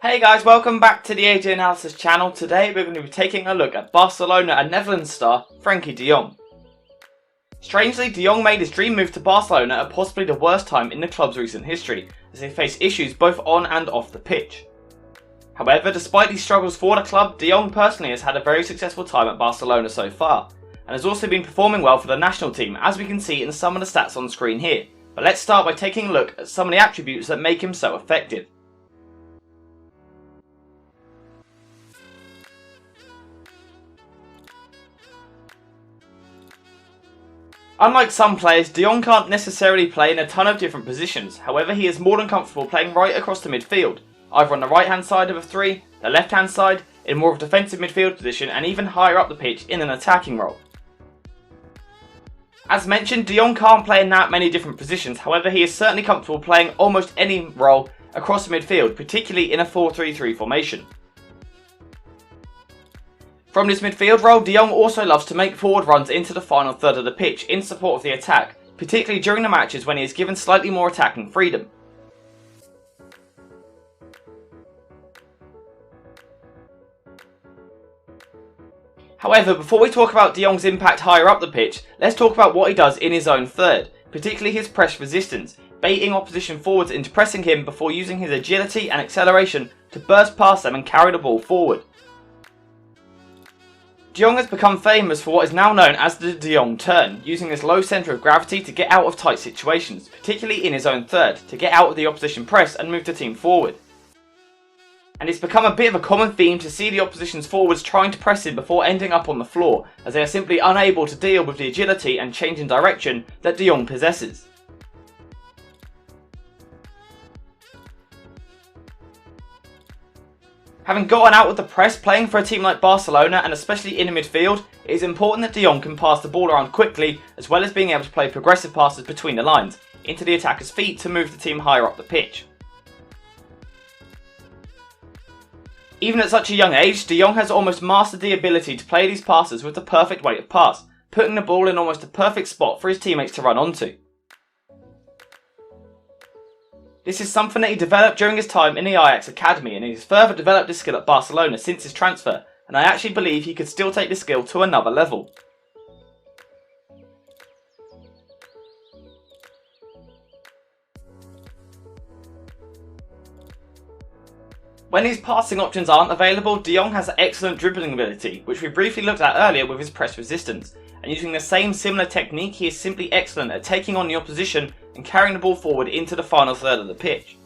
Hey guys, welcome back to the AJ Analysis channel. Today we're going to be taking a look at Barcelona and Netherlands star Frenkie De Jong. Strangely, De Jong made his dream move to Barcelona at possibly the worst time in the club's recent history, as they face issues both on and off the pitch. However, despite these struggles for the club, De Jong personally has had a very successful time at Barcelona so far, and has also been performing well for the national team, as we can see in some of the stats on screen here. But let's start by taking a look at some of the attributes that make him so effective. Unlike some players, De Jong can't necessarily play in a ton of different positions. However, he is more than comfortable playing right across the midfield, either on the right hand side of a 3, the left hand side, in more of a defensive midfield position, and even higher up the pitch in an attacking role. As mentioned, De Jong can't play in that many different positions. However, he is certainly comfortable playing almost any role across the midfield, particularly in a 4-3-3 formation. From this midfield role, De Jong also loves to make forward runs into the final third of the pitch in support of the attack, particularly during the matches when he is given slightly more attacking freedom. However, before we talk about De Jong's impact higher up the pitch, let's talk about what he does in his own third, particularly his press resistance, baiting opposition forwards into pressing him before using his agility and acceleration to burst past them and carry the ball forward. De Jong has become famous for what is now known as the Deung Turn, using his low centre of gravity to get out of tight situations, particularly in his own third, to get out of the opposition press and move the team forward. And it's become a bit of a common theme to see the opposition's forwards trying to press him before ending up on the floor, as they are simply unable to deal with the agility and change in direction that De Jong possesses. Having gotten out with the press, playing for a team like Barcelona and especially in the midfield, it is important that De Jong can pass the ball around quickly, as well as being able to play progressive passes between the lines, into the attacker's feet to move the team higher up the pitch. Even at such a young age, De Jong has almost mastered the ability to play these passes with the perfect weight of pass, putting the ball in almost a perfect spot for his teammates to run onto. This is something that he developed during his time in the Ajax academy, and he has further developed this skill at Barcelona since his transfer, and I actually believe he could still take this skill to another level. When his passing options aren't available, De Jong has excellent dribbling ability, which we briefly looked at earlier with his press resistance, and using the same similar technique, he is simply excellent at taking on the opposition and carrying the ball forward into the final third of the pitch.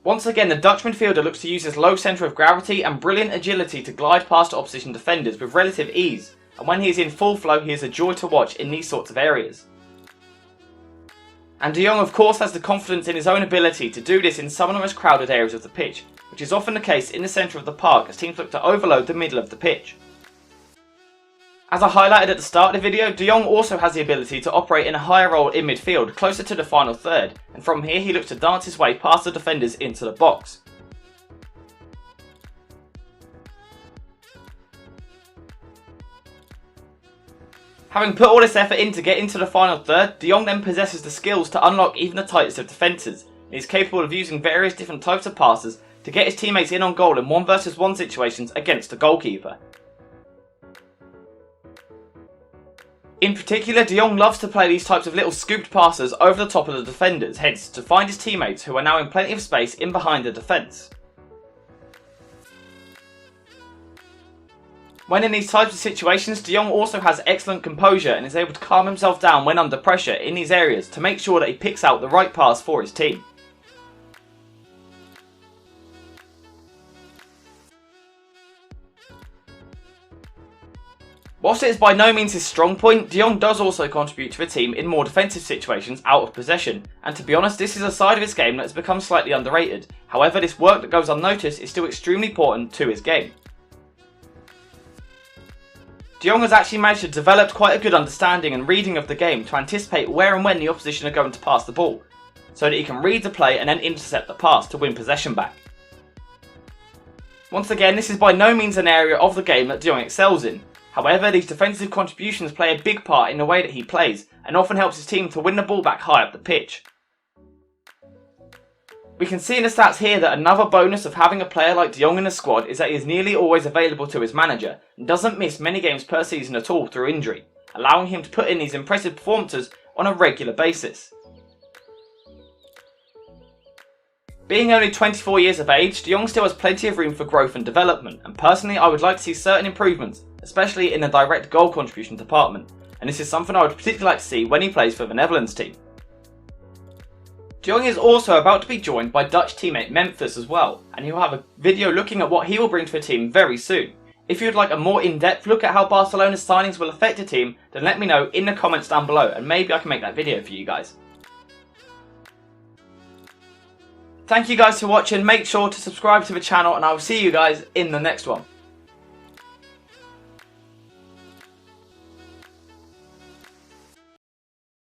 Once again, the Dutch midfielder looks to use his low centre of gravity and brilliant agility to glide past opposition defenders with relative ease, and when he is in full flow, he is a joy to watch in these sorts of areas. And De Jong of course has the confidence in his own ability to do this in some of the most crowded areas of the pitch, which is often the case in the centre of the park as teams look to overload the middle of the pitch. As I highlighted at the start of the video, De Jong also has the ability to operate in a higher role in midfield, closer to the final third, and from here he looks to dance his way past the defenders into the box. Having put all this effort in to get into the final third, De Jong then possesses the skills to unlock even the tightest of defences, and is capable of using various different types of passes to get his teammates in on goal in 1 versus 1 situations against the goalkeeper. In particular, De Jong loves to play these types of little scooped passes over the top of the defenders' heads to find his teammates who are now in plenty of space in behind the defence. When in these types of situations, De Jong also has excellent composure and is able to calm himself down when under pressure in these areas to make sure that he picks out the right pass for his team. Whilst it is by no means his strong point, De Jong does also contribute to the team in more defensive situations out of possession, and to be honest, this is a side of his game that has become slightly underrated. However, this work that goes unnoticed is still extremely important to his game. De Jong has actually managed to develop quite a good understanding and reading of the game to anticipate where and when the opposition are going to pass the ball, so that he can read the play and then intercept the pass to win possession back. Once again, this is by no means an area of the game that De Jong excels in. However, these defensive contributions play a big part in the way that he plays, and often helps his team to win the ball back high up the pitch. We can see in the stats here that another bonus of having a player like De Jong in the squad is that he is nearly always available to his manager and doesn't miss many games per season at all through injury, allowing him to put in these impressive performances on a regular basis. Being only 24 years of age, De Jong still has plenty of room for growth and development, and personally I would like to see certain improvements, especially in the direct goal contribution department, and this is something I would particularly like to see when he plays for the Netherlands team. De Jong is also about to be joined by Dutch teammate Memphis as well, and he'll have a video looking at what he will bring to the team very soon. If you would like a more in-depth look at how Barcelona's signings will affect the team, then let me know in the comments down below and maybe I can make that video for you guys. Thank you guys for watching, make sure to subscribe to the channel and I will see you guys in the next one.